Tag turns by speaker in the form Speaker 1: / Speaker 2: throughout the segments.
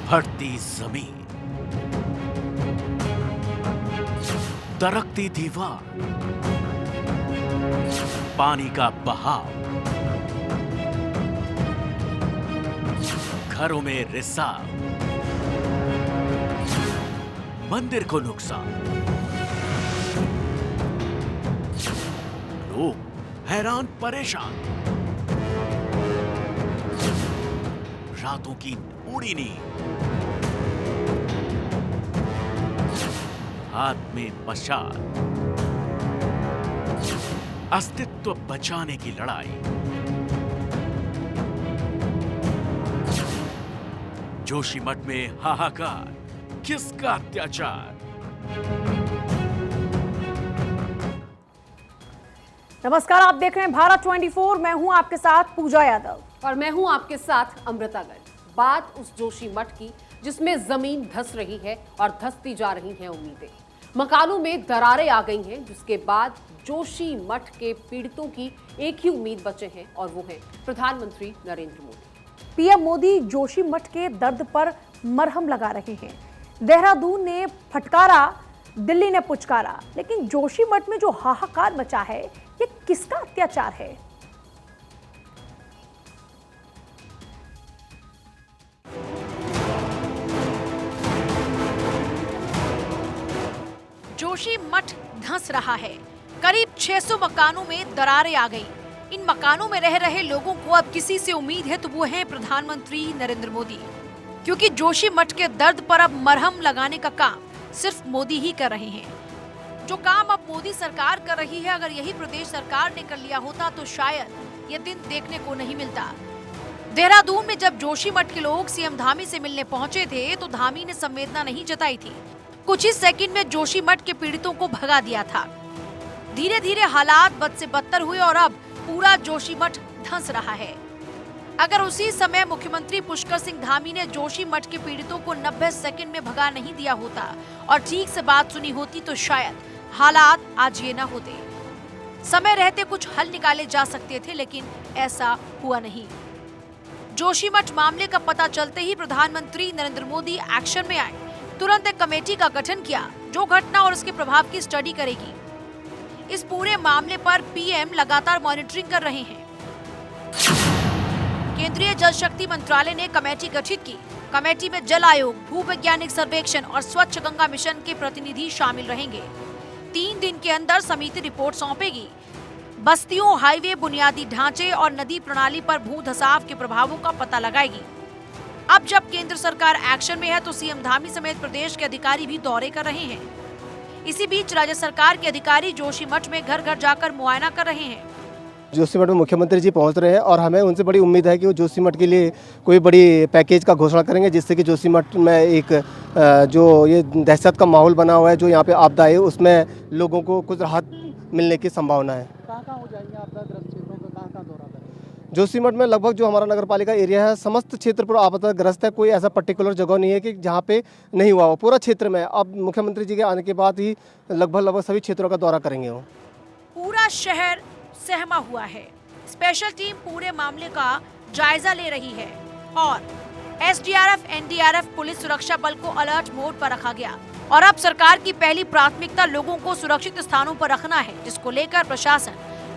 Speaker 1: फटती जमीन, दरकती दीवार, पानी का बहाव, घरों में रिसाव, मंदिर को नुकसान, लोग हैरान परेशान, रातों की उड़ी नींद, हाथ में मशाल, अस्तित्व बचाने की लड़ाई, जोशीमठ में हाहाकार, किसका अत्याचार?
Speaker 2: नमस्कार, आप देख रहे हैं भारत 24। मैं हूं आपके साथ पूजा यादव
Speaker 3: और मैं हूं आपके साथ अमृता गर्ग। बात उस जोशीमठ की जिसमें जमीन धंस रही है और धंसती जा रही हैं उम्मीदें। मकानों में दरारें आ गई हैं, जिसके बाद जोशीमठ के पीड़ितों की एक ही उम्मीद बचे हैं और वो है प्रधानमंत्री नरेंद्र मोदी।
Speaker 2: पीएम मोदी जोशीमठ के दर्द पर मरहम लगा रहे हैं। देहरादून ने फटकारा, दिल्ली ने पुचकारा, लेकिन जोशीमठ में जो हाहाकार मचा है, ये किसका अत्याचार है?
Speaker 4: जोशीमठ धंस रहा है। करीब 600 मकानों में दरारें आ गई। इन मकानों में रह रहे लोगों को अब किसी से उम्मीद है तो वो है प्रधानमंत्री नरेंद्र मोदी, क्योंकि जोशीमठ के दर्द पर अब मरहम लगाने का काम सिर्फ मोदी ही कर रहे हैं। जो काम अब मोदी सरकार कर रही है, अगर यही प्रदेश सरकार ने कर लिया होता तो शायद ये दिन देखने को नहीं मिलता। देहरादून में जब जोशीमठ के लोग सीएम धामी से मिलने पहुंचे थे तो धामी ने संवेदना नहीं जताई थी। कुछ ही सेकंड में जोशीमठ के पीड़ितों को भगा दिया था। धीरे धीरे हालात बद से बदतर हुए और अब पूरा जोशीमठ धंस रहा है। अगर उसी समय मुख्यमंत्री पुष्कर सिंह धामी ने जोशीमठ के पीड़ितों को 90 सेकंड में भगा नहीं दिया होता और ठीक से बात सुनी होती तो शायद हालात आज ये न होते। समय रहते कुछ हल निकाले जा सकते थे, लेकिन ऐसा हुआ नहीं। जोशीमठ मामले का पता चलते ही प्रधानमंत्री नरेंद्र मोदी एक्शन में आए। तुरंत एक कमेटी का गठन किया जो घटना और उसके प्रभाव की स्टडी करेगी। इस पूरे मामले पर पीएम लगातार मॉनिटरिंग कर रहे हैं। केंद्रीय जल शक्ति मंत्रालय ने कमेटी गठित की। कमेटी में जल आयोग, भूवैज्ञानिक सर्वेक्षण और स्वच्छ गंगा मिशन के प्रतिनिधि शामिल रहेंगे। 3 दिन के अंदर समिति रिपोर्ट सौंपेगी। बस्तियों, हाईवे, बुनियादी ढांचे और नदी प्रणाली पर भू धसाव के प्रभावों का पता लगाएगी। अब जब केंद्र सरकार एक्शन में है तो सीएम धामी समेत प्रदेश के अधिकारी भी दौरे कर रहे हैं। इसी बीच राज्य सरकार के अधिकारी जोशीमठ में घर घर जाकर मुआयना कर रहे हैं।
Speaker 5: जोशीमठ में मुख्यमंत्री जी पहुंच रहे हैं और हमें उनसे बड़ी उम्मीद है कि वो जोशीमठ के लिए कोई बड़ी पैकेज का घोषणा करेंगे, जिससे कि जोशीमठ में एक जो ये दहशत का माहौल बना हुआ है, जो यहाँ पे आपदा है, उसमें लोगों को कुछ राहत मिलने की संभावना है।
Speaker 6: कहाँ हो जाएंगे आपदा क्षेत्रों का, कहाँ दौरा करेंगे?
Speaker 5: जोशीमठ में लगभग जो हमारा नगर पालिका एरिया है, समस्त क्षेत्र पर आपदाग्रस्त है। कोई ऐसा पर्टिकुलर जगह नहीं है कि जहाँ पे नहीं हुआ हो। पूरा क्षेत्र में अब मुख्यमंत्री जी के आने के बाद ही लगभग सभी क्षेत्रों का दौरा करेंगे। वो
Speaker 4: पूरा शहर सहमा हुआ है। स्पेशल टीम पूरे मामले का जायजा ले रही है और एसडीआरएफ, एनडीआरएफ, पुलिस सुरक्षा बल को अलर्ट मोड पर रखा गया। और अब सरकार की पहली प्राथमिकता लोगों को सुरक्षित स्थानों पर रखना है, जिसको लेकर प्रशासन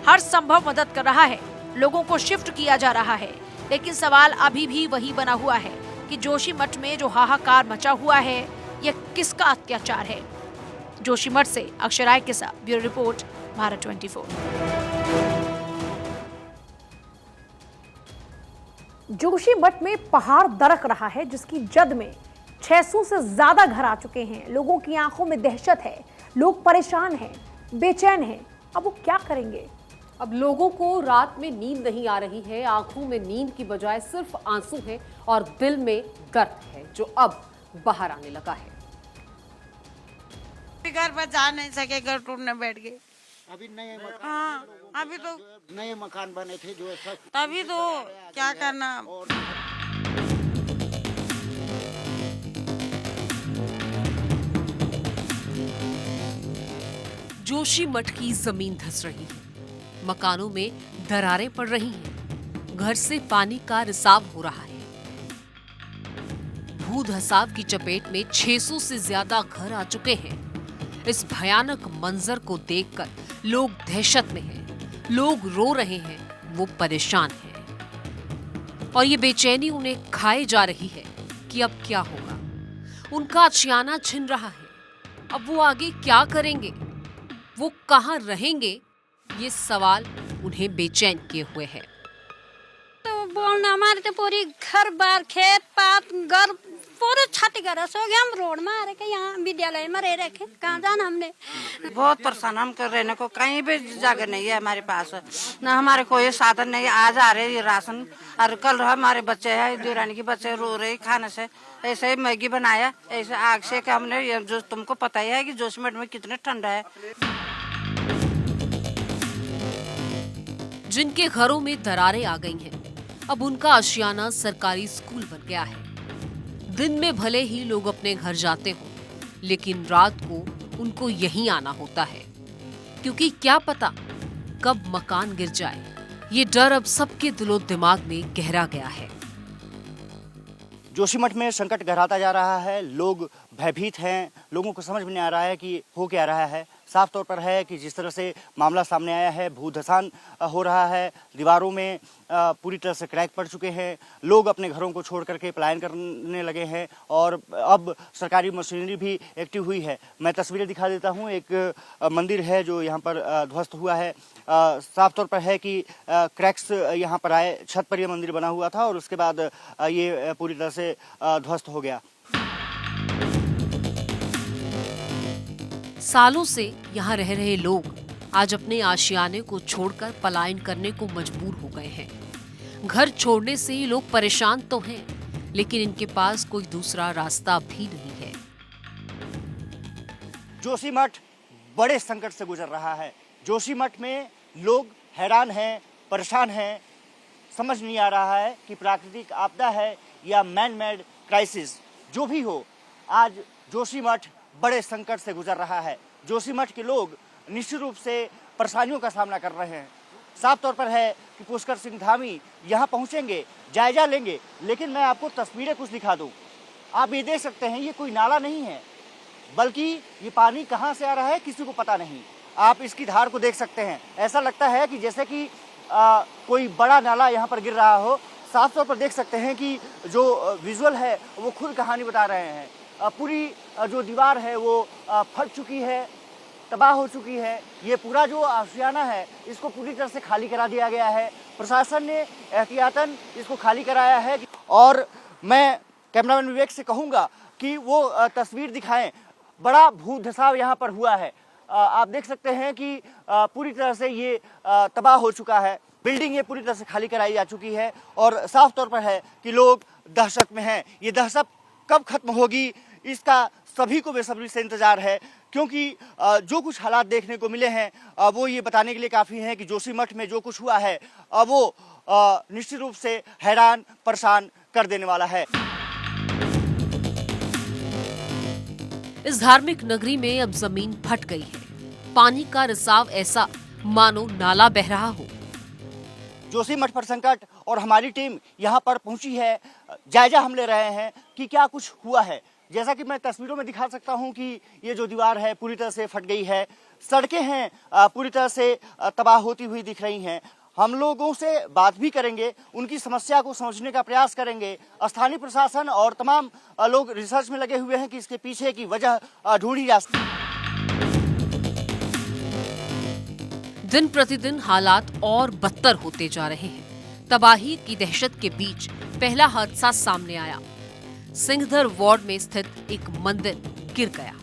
Speaker 4: हर संभव मदद कर रहा है। लोगों को शिफ्ट किया जा रहा है, लेकिन सवाल अभी भी वही बना हुआ है कि जोशीमठ में जो हाहाकार मचा हुआ है, यह किसका अत्याचार है। जोशीमठ से अक्षय राय के साथ ब्यूरो रिपोर्ट, भारत 24।
Speaker 2: जोशीमठ में पहाड़ दरक रहा है, जिसकी जद में 600 से ज्यादा घर आ चुके हैं। लोगों की आंखों में दहशत है, लोग परेशान हैं, बेचैन हैं। अब वो क्या करेंगे?
Speaker 3: अब लोगों को रात में नींद नहीं आ रही है। आंखों में नींद की बजाय सिर्फ आंसू हैं और दिल में दर्द है जो अब बाहर आने लगा है।
Speaker 7: घर पर जा नहीं सके, घर टूटने बैठ गए।
Speaker 6: अभी नए मकान,
Speaker 7: हाँ, अभी तो
Speaker 6: नए मकान बने थे जो
Speaker 7: तभी तो क्या करना।
Speaker 8: जोशीमठ की जमीन धंस रही है, मकानों में दरारें पड़ रही हैं, घर से पानी का रिसाव हो रहा है। धसाव की चपेट में 600 से ज्यादा घर आ चुके हैं। इस भयानक मंजर को देखकर लोग दहशत में हैं, लोग रो रहे हैं, वो परेशान हैं और ये बेचैनी उन्हें खाए जा रही है कि अब क्या होगा। उनका आशियाना छिन रहा है, अब वो आगे क्या करेंगे, वो कहाँ रहेंगे, ये सवाल उन्हें बेचैन किए हुए है।
Speaker 9: तो बोलना हमारे तो पूरी घर बार खेत पात घर पूरे क्षतिग्रस्त हो गया। हम रोड में आ रहे के यहाँ विद्यालय में रह रखे, कहाँ जाना हमने।
Speaker 7: बहुत परेशान हम कर रहने को, कहीं भी जगह नहीं है हमारे पास, ना हमारे कोई साधन नहीं। आज आ रहे ये राशन और कल हमारे बच्चे हैं, दुरानी के बच्चे रो रहे खाने से। ऐसे ही मैगी बनाया, ऐसे आग से कि हमने, जो तुमको पता ही है कि जोशीमठ में कितने ठंडा है।
Speaker 8: जिनके घरों में दरारें आ गई हैं, अब उनका आशियाना सरकारी स्कूल बन गया है। दिन में भले ही लोग अपने घर जाते हों, लेकिन रात को उनको यहीं आना होता है, क्योंकि क्या पता कब मकान गिर जाए। ये डर अब सबके दिलो दिमाग में गहरा गया है।
Speaker 10: जोशीमठ में संकट गहराता जा रहा है, लोग भयभीत हैं, लोगों को समझ में नहीं आ रहा है कि हो क्या रहा है। साफ तौर पर है कि जिस तरह से मामला सामने आया है, भूधसान हो रहा है, दीवारों में पूरी तरह से क्रैक पड़ चुके हैं, लोग अपने घरों को छोड़ करके पलायन करने लगे हैं और अब सरकारी मशीनरी भी एक्टिव हुई है। मैं तस्वीरें दिखा देता हूं, एक मंदिर है जो यहां पर ध्वस्त हुआ है। साफ तौर पर है कि क्रैक्स यहां पर आए, छत पर यह मंदिर बना हुआ था और उसके बाद ये पूरी तरह से ध्वस्त हो गया।
Speaker 8: सालों से यहाँ रह रहे लोग आज अपने आशियाने को छोड़कर पलायन करने को मजबूर हो गए हैं। घर छोड़ने से ही लोग परेशान तो हैं, लेकिन इनके पास कोई दूसरा रास्ता भी नहीं है।
Speaker 10: जोशीमठ बड़े संकट से गुजर रहा है। जोशीमठ में लोग हैरान हैं, परेशान हैं। समझ नहीं आ रहा है कि प्राकृतिक आपदा है या मैन मेड क्राइसिस, जो भी हो, आज जोशीमठ बड़े संकट से गुजर रहा है। जोशीमठ के लोग निश्चित रूप से परेशानियों का सामना कर रहे हैं। साफ तौर पर है कि पुष्कर सिंह धामी यहाँ पहुँचेंगे, जायजा लेंगे, लेकिन मैं आपको तस्वीरें कुछ दिखा दूँ। आप ये देख सकते हैं, ये कोई नाला नहीं है, बल्कि ये पानी कहाँ से आ रहा है किसी को पता नहीं। आप इसकी धार को देख सकते हैं, ऐसा लगता है कि जैसे कि कोई बड़ा नाला यहाँ पर गिर रहा हो। साफ तौर पर देख सकते हैं कि जो विजुअल है वो खुद कहानी बता रहे हैं। पूरी जो दीवार है वो फट चुकी है, तबाह हो चुकी है। ये पूरा जो आशियाना है इसको पूरी तरह से खाली करा दिया गया है। प्रशासन ने एहतियातन इसको खाली कराया है और मैं कैमरामैन विवेक से कहूँगा कि वो तस्वीर दिखाएं। बड़ा भूधसाव यहाँ पर हुआ है। आप देख सकते हैं कि पूरी तरह से ये तबाह हो चुका है। बिल्डिंग ये पूरी तरह से खाली कराई जा चुकी है और साफ तौर पर है कि लोग दहशत में हैं। ये दहशत कब खत्म होगी, इसका सभी को बेसब्री से इंतजार है, क्योंकि जो कुछ हालात देखने को मिले हैं वो ये बताने के लिए काफ़ी हैं कि जोशीमठ में जो कुछ हुआ है वो निश्चित रूप से हैरान परेशान कर देने वाला है।
Speaker 8: इस धार्मिक नगरी में अब जमीन फट गई है। पानी का रिसाव ऐसा मानो नाला बह रहा हो।
Speaker 10: जोशीमठ पर संकट और हमारी टीम यहाँ पर पहुंची है। जायजा हम ले रहे हैं कि क्या कुछ हुआ है। जैसा कि मैं तस्वीरों में दिखा सकता हूं कि ये जो दीवार है पूरी तरह से फट गई है, सड़कें हैं पूरी तरह से तबाह होती हुई दिख रही हैं। हम लोगों से बात भी करेंगे, उनकी समस्या को समझने का प्रयास करेंगे। स्थानीय प्रशासन और तमाम लोग रिसर्च में लगे हुए हैं कि इसके पीछे की वजह ढूंढी जा सके।
Speaker 8: दिन प्रतिदिन हालात और बदतर होते जा रहे हैं। तबाही की दहशत के बीच पहला हादसा सामने आया। सिंहधर वार्ड में स्थित एक मंदिर गिर गया।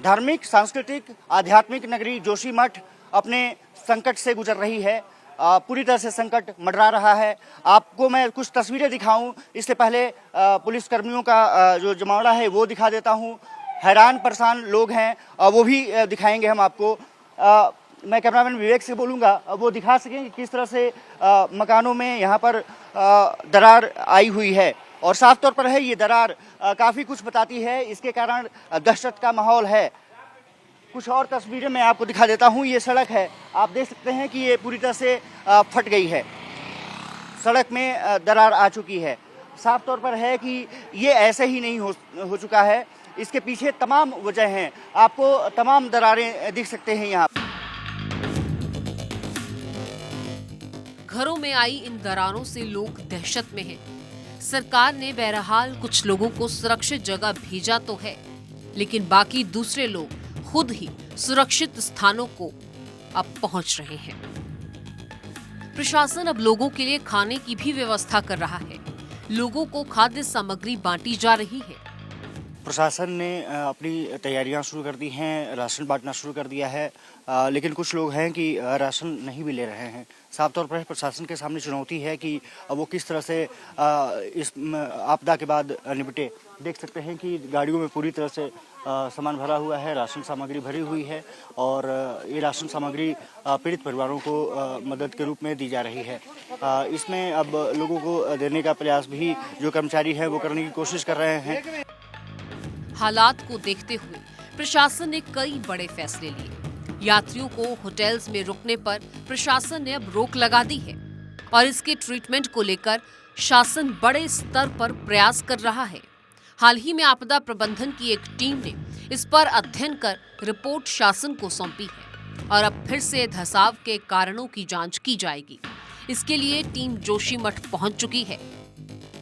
Speaker 10: धार्मिक, सांस्कृतिक, आध्यात्मिक नगरी जोशीमठ अपने संकट से गुजर रही है। पूरी तरह से संकट मंडरा रहा है। आपको मैं कुछ तस्वीरें दिखाऊं, इससे पहले पुलिस कर्मियों का जो जमावड़ा है वो दिखा देता हूं। हैरान परेशान लोग हैं, वो भी दिखाएंगे हम आपको। मैं कैमरामैन विवेक से बोलूँगा वो दिखा सकें कि किस तरह से मकानों में यहाँ पर दरार आई हुई है और साफ तौर पर है ये दरार काफ़ी कुछ बताती है। इसके कारण दहशत का माहौल है। कुछ और तस्वीरें मैं आपको दिखा देता हूँ। ये सड़क है, आप देख सकते हैं कि ये पूरी तरह से फट गई है। सड़क में दरार आ चुकी है। साफ तौर पर है कि ये ऐसे ही नहीं हो चुका है। इसके पीछे तमाम वजह हैं। आपको तमाम दरारें दिख सकते हैं यहाँ।
Speaker 8: घरों में आई इन दरारों से लोग दहशत में हैं। सरकार ने बहरहाल कुछ लोगों को सुरक्षित जगह भेजा तो है, लेकिन बाकी दूसरे लोग खुद ही सुरक्षित स्थानों को अब पहुंच रहे हैं। प्रशासन अब लोगों के लिए खाने की भी व्यवस्था कर रहा है। लोगों को खाद्य सामग्री बांटी जा रही है।
Speaker 10: प्रशासन ने अपनी तैयारियां शुरू कर दी हैं, राशन बांटना शुरू कर दिया है, लेकिन कुछ लोग हैं कि राशन नहीं भी ले रहे हैं। साफ तौर पर प्रशासन के सामने चुनौती है कि वो किस तरह से इस आपदा के बाद निपटे। देख सकते हैं कि गाड़ियों में पूरी तरह से सामान भरा हुआ है, राशन सामग्री भरी हुई है और ये राशन सामग्री पीड़ित परिवारों को मदद के रूप में दी जा रही है। इसमें अब लोगों को देने का प्रयास भी जो कर्मचारी हैं वो करने की कोशिश कर रहे हैं।
Speaker 8: हालात को देखते हुए प्रशासन ने कई बड़े फैसले लिए। यात्रियों को होटल्स में रुकने पर प्रशासन ने अब रोक लगा दी है और इसके ट्रीटमेंट को लेकर शासन बड़े स्तर पर प्रयास कर रहा है। हाल ही में आपदा प्रबंधन की एक टीम ने इस पर अध्ययन कर रिपोर्ट शासन को सौंपी है और अब फिर से धंसाव के कारणों की जांच की जाएगी। इसके लिए टीम जोशीमठ पहुंच चुकी है।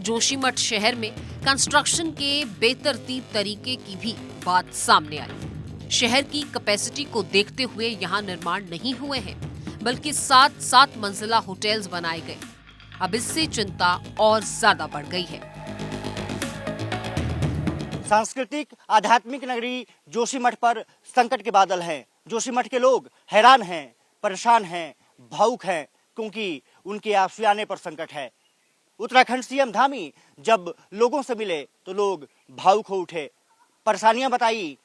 Speaker 8: जोशीमठ शहर में कंस्ट्रक्शन के बेतरतीब तरीके की भी बात सामने आई। शहर की कैपेसिटी को देखते हुए यहाँ निर्माण नहीं हुए हैं, बल्कि 7 मंजिला होटल्स बनाए गए। अब इससे चिंता और ज्यादा बढ़ गई है।
Speaker 10: सांस्कृतिक आध्यात्मिक नगरी जोशीमठ पर संकट के बादल हैं। जोशीमठ के लोग हैरान हैं, परेशान हैं, भावुक हैं, क्योंकि उनके आशियाने पर संकट है। उत्तराखंड सीएम धामी जब लोगों से मिले तो लोग भावुक हो उठे, परेशानियां बताई।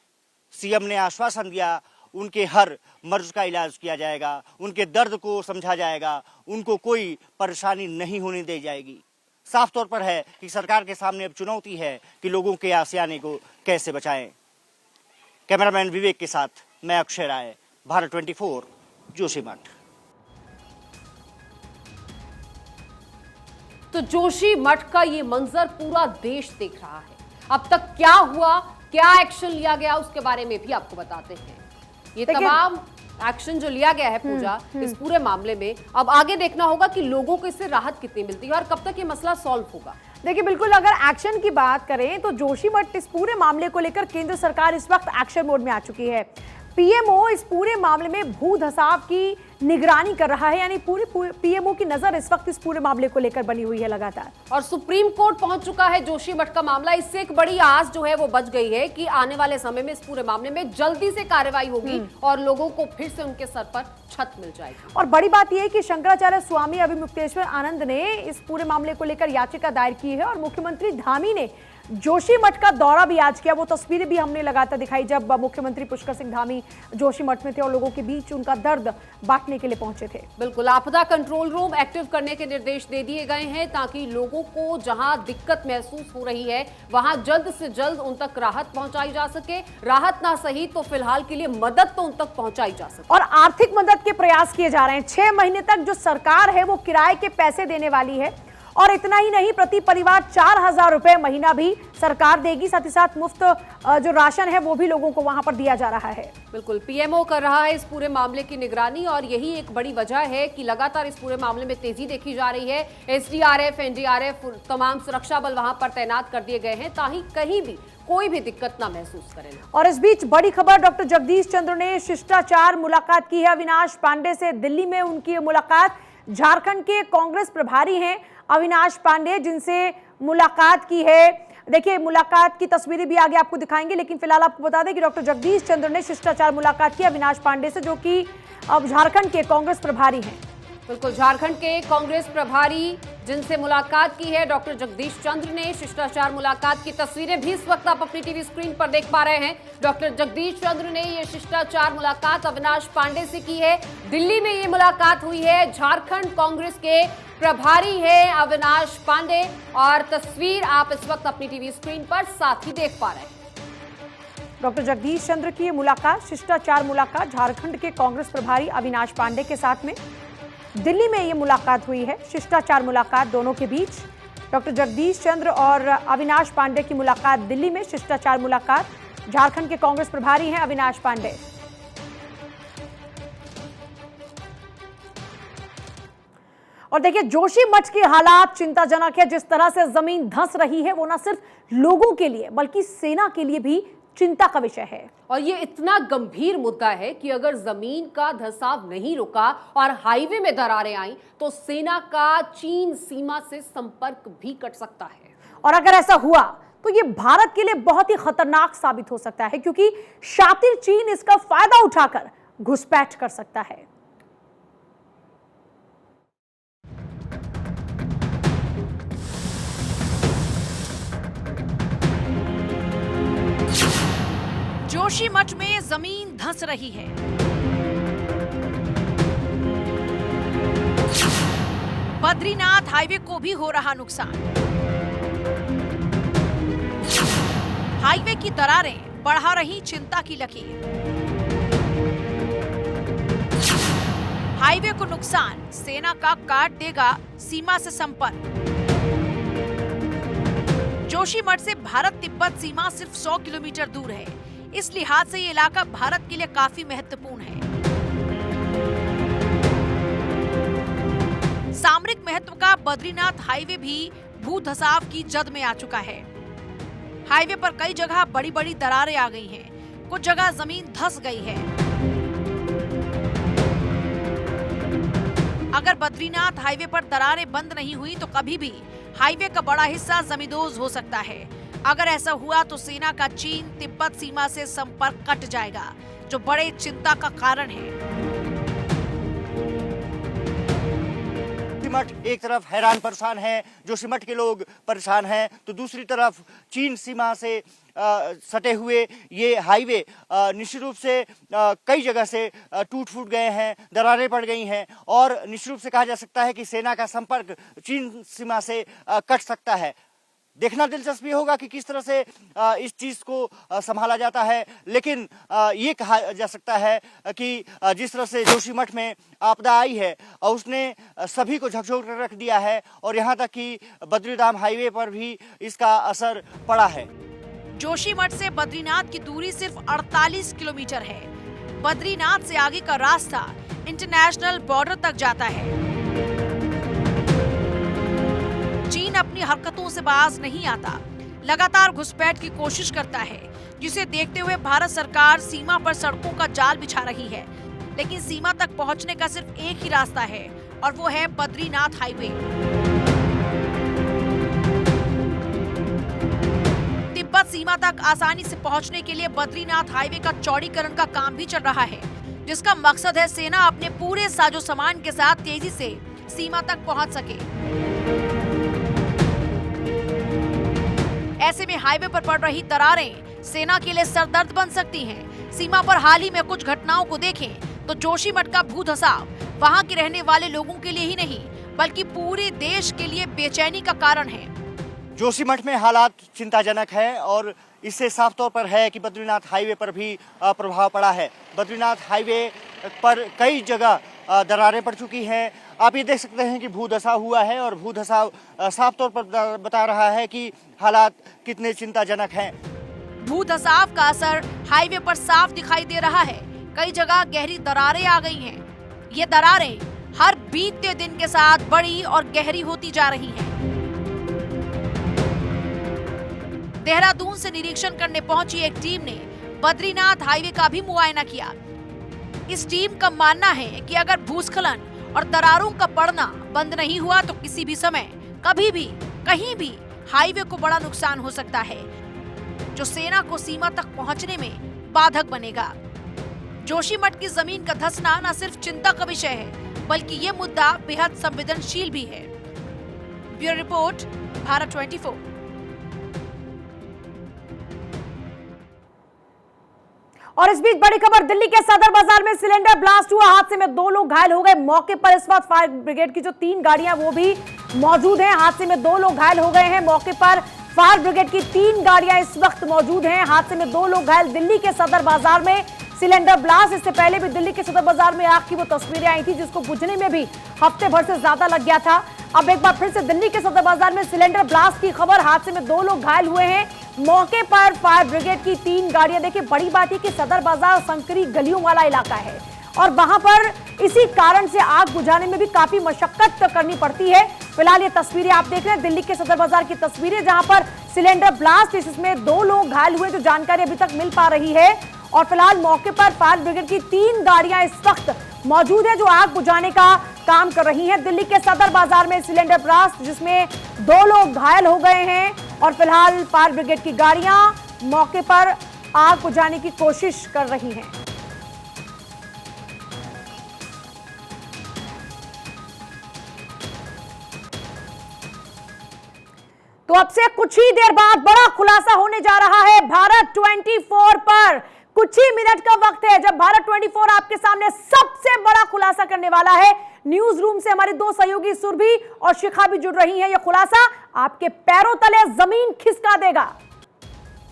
Speaker 10: सीएम ने आश्वासन दिया उनके हर मर्ज का इलाज किया जाएगा, उनके दर्द को समझा जाएगा, उनको कोई परेशानी नहीं होने दी जाएगी। साफ तौर पर है कि सरकार के सामने अब चुनौती है कि लोगों के आशियाने को कैसे बचाएं। कैमरामैन विवेक के साथ मैं अक्षय राय, भारत 24, जोशीमठ।
Speaker 3: तो जोशीमठ का ये मंजर पूरा देश देख रहा है। अब तक क्या हुआ, क्या एक्शन लिया गया, उसके बारे में भी आपको बताते हैं। ये तमाम एक्शन जो लिया गया है पूजा इस पूरे मामले में, अब आगे देखना होगा कि लोगों को इससे राहत कितनी मिलती है और कब तक ये मसला सॉल्व होगा।
Speaker 2: देखिए, बिल्कुल अगर एक्शन की बात करें तो जोशीमठ इस पूरे मामले को लेकर केंद्र सरकार इस वक्त एक्शन मोड में आ चुकी है। पीएमओ इस पूरे मामले में भू धसाव की निगरानी कर रहा है, यानी पूरी पीएमओ की नजर इस वक्त इस पूरे मामले को लेकर बनी हुई है लगातार।
Speaker 3: और सुप्रीम कोर्ट पहुंच चुका है जोशीमठ का मामला। इससे एक बड़ी आस जो है वो बच गई है कि आने वाले समय में इस पूरे मामले में जल्दी से कार्रवाई होगी और लोगों को फिर से उनके सर पर छत मिल जाएगी।
Speaker 2: और बड़ी बात यह है कि शंकराचार्य स्वामी अभिमुक्तेश्वर आनंद ने इस पूरे मामले को लेकर याचिका दायर की है और मुख्यमंत्री धामी ने जोशीमठ का दौरा भी आज किया। वो तस्वीरें भी हमने लगातार दिखाई जब मुख्यमंत्री पुष्कर सिंह धामी जोशीमठ में थे और लोगों के बीच उनका दर्द बांटने के लिए पहुंचे थे।
Speaker 3: बिल्कुल, आपदा कंट्रोल रूम एक्टिव करने के निर्देश दे दिए गए हैं ताकि लोगों को जहां दिक्कत महसूस हो रही है वहां जल्द से जल्द उन तक राहत पहुंचाई जा सके। राहत ना सही तो फिलहाल के लिए मदद तो उन तक पहुंचाई जा सके।
Speaker 2: और आर्थिक मदद के प्रयास किए जा रहे हैं। 6 महीने तक जो सरकार है वो किराए के पैसे देने वाली है और इतना ही नहीं, प्रति परिवार 4000 रुपए महीना भी सरकार देगी। साथ ही साथ मुफ्त जो राशन है वो भी लोगों को वहां पर दिया जा रहा है।
Speaker 3: बिल्कुल, पीएमओ कर रहा है इस पूरे मामले की निगरानी और यही एक बड़ी वजह है कि लगातार इस पूरे मामले में तेजी देखी जा रही है। एसडीआरएफ, एनडीआरएफ, तमाम सुरक्षा बल वहां पर तैनात कर दिए गए हैं ताकि कहीं भी कोई भी दिक्कत ना महसूस करें।
Speaker 2: और इस बीच बड़ी खबर, डॉक्टर जगदीश चंद्र ने शिष्टाचार मुलाकात की है अविनाश पांडे से। दिल्ली में उनकी मुलाकात झारखंड के कांग्रेस प्रभारी हैं अविनाश पांडे, जिनसे मुलाकात की है। देखिए, मुलाकात की तस्वीरें भी आगे आपको दिखाएंगे, लेकिन फिलहाल आपको बता दें कि डॉक्टर जगदीश चंद्र ने शिष्टाचार मुलाकात की अविनाश पांडे से, जो कि अब झारखंड के कांग्रेस प्रभारी हैं।
Speaker 3: बिल्कुल, झारखंड के कांग्रेस प्रभारी जिनसे मुलाकात की है डॉक्टर जगदीश चंद्र ने। शिष्टाचार मुलाकात की तस्वीरें भी इस वक्त आप अपनी टीवी स्क्रीन पर देख पा रहे हैं। डॉक्टर जगदीश चंद्र ने ये शिष्टाचार मुलाकात अविनाश पांडे से की है। दिल्ली में ये मुलाकात हुई है। झारखंड कांग्रेस के प्रभारी हैं अविनाश पांडे और तस्वीर आप इस वक्त अपनी टीवी स्क्रीन पर साथ ही देख पा रहे हैं।
Speaker 2: डॉक्टर जगदीश चंद्र की ये मुलाकात, शिष्टाचार मुलाकात झारखंड के कांग्रेस प्रभारी अविनाश पांडे के साथ में दिल्ली में ये मुलाकात हुई है। शिष्टाचार मुलाकात दोनों के बीच डॉक्टर जगदीश चंद्र और अविनाश पांडे की मुलाकात दिल्ली में, शिष्टाचार मुलाकात। झारखंड के कांग्रेस प्रभारी हैं अविनाश पांडे। और देखिए, जोशीमठ के हालात चिंताजनक है। जिस तरह से जमीन धंस रही है वो न सिर्फ लोगों के लिए बल्कि सेना के लिए भी चिंता का विषय है।
Speaker 3: और ये इतना गंभीर मुद्दा है कि अगर जमीन का धंसाव नहीं रुका और हाईवे में दरारें आई तो सेना का चीन सीमा से संपर्क भी कट सकता है।
Speaker 2: और अगर ऐसा हुआ तो ये भारत के लिए बहुत ही खतरनाक साबित हो सकता है, क्योंकि शातिर चीन इसका फायदा उठाकर घुसपैठ कर सकता है।
Speaker 4: जोशीमठ में जमीन धंस रही है। बद्रीनाथ हाईवे को भी हो रहा नुकसान। हाईवे की दरारें बढ़ा रही चिंता की लकीर। हाईवे को नुकसान, सेना का काट देगा सीमा से संपर्क। जोशीमठ से भारत तिब्बत सीमा सिर्फ 100 किलोमीटर दूर है। इस लिहाज से ये इलाका भारत के लिए काफी महत्वपूर्ण है। सामरिक महत्व का बद्रीनाथ हाईवे भी भू धसाव की जद में आ चुका है। हाईवे पर कई जगह बड़ी बड़ी दरारें आ गई हैं, कुछ जगह जमीन धंस गई है। अगर बद्रीनाथ हाईवे पर दरारें बंद नहीं हुई तो कभी भी हाईवे का बड़ा हिस्सा जमींदोज हो सकता है। अगर ऐसा हुआ तो सेना का चीन तिब्बत सीमा से संपर्क कट जाएगा, जो बड़े चिंता का कारण है।
Speaker 10: जोशीमठ एक तरफ हैरान परेशान है, जोशीमठ के लोग परेशान हैं, तो दूसरी तरफ चीन सीमा से सटे हुए ये हाईवे निश्चित रूप से कई जगह से टूट फूट गए हैं, दरारें पड़ गई हैं और निश्चित रूप से कहा जा सकता है कि सेना का संपर्क चीन सीमा से कट सकता है। देखना दिलचस्पी होगा कि किस तरह से इस चीज़ को संभाला जाता है, लेकिन ये कहा जा सकता है कि जिस तरह से जोशीमठ में आपदा आई है और उसने सभी को झकझोर कर रख दिया है और यहाँ तक कि बद्रीधाम हाईवे पर भी इसका असर पड़ा है।
Speaker 4: जोशीमठ से बद्रीनाथ की दूरी सिर्फ 48 किलोमीटर है। बद्रीनाथ से आगे का रास्ता इंटरनेशनल बॉर्डर तक जाता है। चीन अपनी हरकतों से बाज नहीं आता, लगातार घुसपैठ की कोशिश करता है, जिसे देखते हुए भारत सरकार सीमा पर सड़कों का जाल बिछा रही है। लेकिन सीमा तक पहुंचने का सिर्फ एक ही रास्ता है और वो है बद्रीनाथ हाईवे। तिब्बत सीमा तक आसानी से पहुंचने के लिए बद्रीनाथ हाईवे का चौड़ीकरण का काम भी चल रहा है, जिसका मकसद है सेना अपने पूरे साजो सामान के साथ तेजी से सीमा तक पहुंच सके। ऐसे में हाईवे पर पड़ रही दरारें सेना के लिए सरदर्द बन सकती हैं। सीमा पर हाल ही में कुछ घटनाओं को देखें तो जोशीमठ का भू धसाव वहां के रहने वाले लोगों के लिए ही नहीं बल्कि पूरे देश के लिए बेचैनी का कारण है।
Speaker 10: जोशीमठ में हालात चिंताजनक है और इससे साफ तौर पर है कि बद्रीनाथ हाईवे पर भी प्रभाव पड़ा है। बद्रीनाथ हाईवे पर कई जगह दरारें पड़ चुकी हैं। आप ये देख सकते हैं कि भूधसाव हुआ है और भूधसाव साफ तौर पर बता रहा है कि हालात कितने चिंताजनक हैं।
Speaker 4: भूधसाव का असर हाईवे पर साफ दिखाई दे रहा है। कई जगह गहरी दरारें आ गई हैं। ये दरारें हर बीतते दिन के साथ बड़ी और गहरी होती जा रही हैं। देहरादून से निरीक्षण करने पहुंची एक टीम ने बद्रीनाथ हाईवे का भी मुआयना किया। इस टीम का मानना है कि अगर भूस्खलन और दरारों का पड़ना बंद नहीं हुआ तो किसी भी समय कभी भी कहीं भी हाईवे को बड़ा नुकसान हो सकता है, जो सेना को सीमा तक पहुंचने में बाधक बनेगा। जोशीमठ की जमीन का धंसना न सिर्फ चिंता का विषय है बल्कि ये मुद्दा बेहद संवेदनशील भी है। Bureau report, Bharat 24।
Speaker 2: और इस बीच बड़ी खबर, दिल्ली के सदर बाजार में सिलेंडर ब्लास्ट हुआ। हादसे में 2 लोग घायल हो गए। मौके पर इस वक्त फायर ब्रिगेड की जो 3 गाड़ियां वो भी मौजूद हैं। हादसे में 2 लोग घायल हो गए हैं। मौके पर फायर ब्रिगेड की 3 गाड़ियां इस वक्त मौजूद हैं। हादसे में 2 लोग घायल। दिल्ली के सदर बाजार में सिलेंडर ब्लास्ट। इससे पहले भी दिल्ली के सदर बाजार में आग की वो तस्वीरें आई थी जिसको बुझने में भी हफ्ते भर से ज्यादा लग गया था। अब एक बार फिर से दिल्ली के सदर बाजार में सिलेंडर ब्लास्ट की खबर। हादसे में 2 लोग घायल हुए हैं। मौके पर फायर ब्रिगेड की 3 गाड़ियां। देखिए, बड़ी बात है कि सदर बाजार संकरी गलियों वाला इलाका है और वहां पर इसी कारण से आग बुझाने में भी काफी मशक्कत करनी पड़ती है। फिलहाल ये तस्वीरें आप देख रहे हैं दिल्ली के सदर बाजार की तस्वीरें, जहां पर सिलेंडर ब्लास्ट, इसमें 2 लोग घायल हुए, जो जानकारी अभी तक मिल पा रही है। और फिलहाल मौके पर फायर ब्रिगेड की 3 गाड़ियां इस वक्त मौजूद है, जो आग बुझाने का काम कर रही हैं। दिल्ली के सदर बाजार में सिलेंडर ब्लास्ट, जिसमें 2 लोग घायल हो गए हैं और फिलहाल फायर ब्रिगेड की गाड़ियां मौके पर आग बुझाने की कोशिश कर रही हैं। तो अब से कुछ ही देर बाद बड़ा खुलासा होने जा रहा है भारत 24 पर। कुछ ही मिनट का वक्त है जब भारत 24 आपके सामने सबसे बड़ा खुलासा करने वाला है। न्यूज रूम से हमारी 2 सहयोगी सुरभि और शिखा भी जुड़ रही हैं। यह खुलासा आपके पैरों तले जमीन खिसका देगा।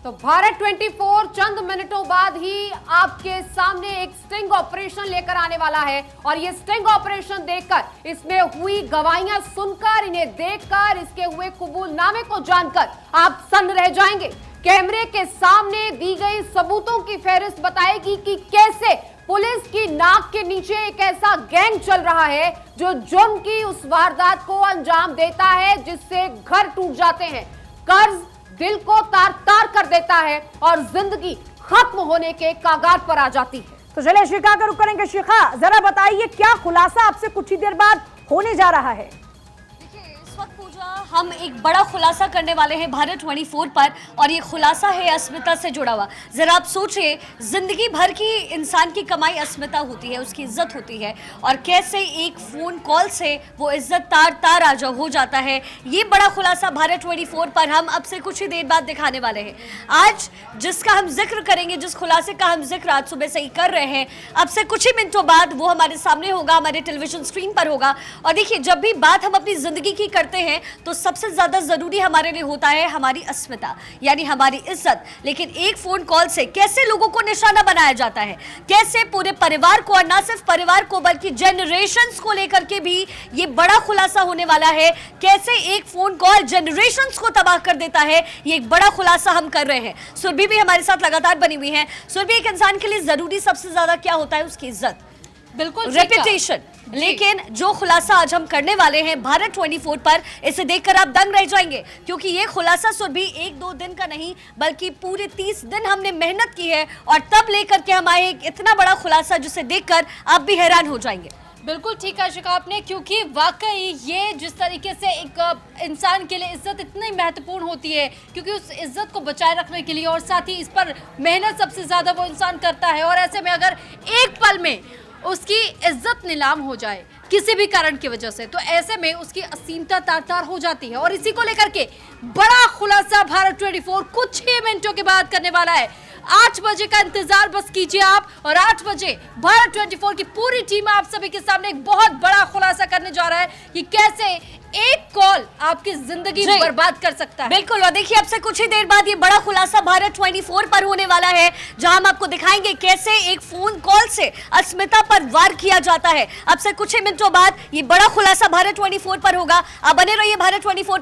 Speaker 3: तो भारत 24 चंद मिनटों बाद ही आपके सामने एक स्टिंग ऑपरेशन लेकर आने वाला है और ये स्टिंग ऑपरेशन देखकर, इसमें हुई गवाहियां सुनकर, इन्हें देखकर, इसके हुए कबूलनामे को जानकर आप सन्न रह जाएंगे। कैमरे के सामने दी गई सबूतों की फहरिस्त बताएगी कि कैसे पुलिस की नाक के नीचे एक ऐसा गैंग चल रहा है जो जुर्म की उस वारदात को अंजाम देता है जिससे घर टूट जाते हैं, कर्ज दिल को तार तार कर देता है और जिंदगी खत्म होने के कागार पर आ जाती है।
Speaker 2: तो चलिए शिखा का रुख करेंगे। शिखा, जरा बताइए क्या खुलासा आपसे कुछ ही देर बाद होने जा रहा है?
Speaker 11: हम एक बड़ा खुलासा करने वाले हैं भारत 24 पर और ये खुलासा है अस्मिता से जुड़ा हुआ। जरा आप सोचिए, जिंदगी भर की इंसान की कमाई अस्मिता होती है, उसकी इज्जत होती है, और कैसे एक फोन कॉल से वो इज्जत तार तार हो जाता है। ये बड़ा खुलासा भारत 24 पर हम अब से कुछ ही देर बाद दिखाने वाले हैं। आज जिसका हम जिक्र करेंगे, जिस खुलासे का हम जिक्र आज सुबह से ही कर रहे हैं, अब से कुछ ही मिनटों बाद वो हमारे सामने होगा, हमारे टेलीविजन स्क्रीन पर होगा। और देखिए, जब भी बात हम अपनी जिंदगी की करते हैं तो सबसे ज्यादा जरूरी हमारे लिए होता है हमारी अस्मिता, यानी हमारी इज्जत। लेकिन एक फोन कॉल से कैसे लोगों को निशाना बनाया जाता है, कैसे पूरे परिवार को, और ना सिर्फ परिवार को बल्कि जनरेशंस को लेकर के भी ये बड़ा खुलासा होने वाला है। कैसे एक फोन कॉल जनरेशंस को तबाह कर देता है, ये एक बड़ा खुलासा हम कर रहे हैं। सुरभि भी हमारे साथ लगातार बनी हुई है। सुरभि, एक इंसान के लिए जरूरी सबसे ज्यादा क्या होता है? उसकी इज्जत,
Speaker 8: बिल्कुल
Speaker 11: रेपुटेशन। लेकिन जो खुलासा आज हम करने वाले हैं भारत 24 पर, इसे देखकर आप दंग रह जाएंगे, क्योंकि ये खुलासा सुरभि 1-2 दिन का नहीं बल्कि पूरे 30 दिन हमने मेहनत की है और तब लेकर के हम आए एक इतना बड़ा खुलासा जिसे देखकर आप भी हैरान हो जाएंगे।
Speaker 8: बिल्कुल ठीक कहा शिखा आपने, क्योंकि वाकई ये जिस तरीके से एक इंसान के लिए इज्जत इतनी महत्वपूर्ण होती है, क्योंकि उस इज्जत को बचाए रखने के लिए और साथ ही इस पर मेहनत सबसे ज्यादा वो इंसान करता है, और ऐसे में अगर एक पल में उसकी इज्जत नीलाम हो जाए किसी भी कारण की वजह से, तो ऐसे में उसकी असीमता तार तार हो जाती है। और इसी को लेकर के बड़ा खुलासा भारत 24 कुछ ही मिनटों के बाद करने वाला है। 8 बजे का इंतजार बस कीजिए आप, और 8 बजे भारत 24 की पूरी टीम आप सभी के सामने एक बहुत बड़ा खुलासा करने जा रहा है कि कैसे एक कॉल आपकी जिंदगी बर्बाद कर सकता है।
Speaker 11: बिल्कुल, और देखिए अब से कुछ ही देर बाद ये बड़ा खुलासा भारत 24 पर होने वाला है, जहां हम आपको दिखाएंगे कैसे एक फोन कॉल से अस्मिता पर वार किया जाता है। अब से कुछ ही मिनटों बाद ये बड़ा खुलासा भारत 24 पर होगा। आप बने रहिए भारत 24 पर।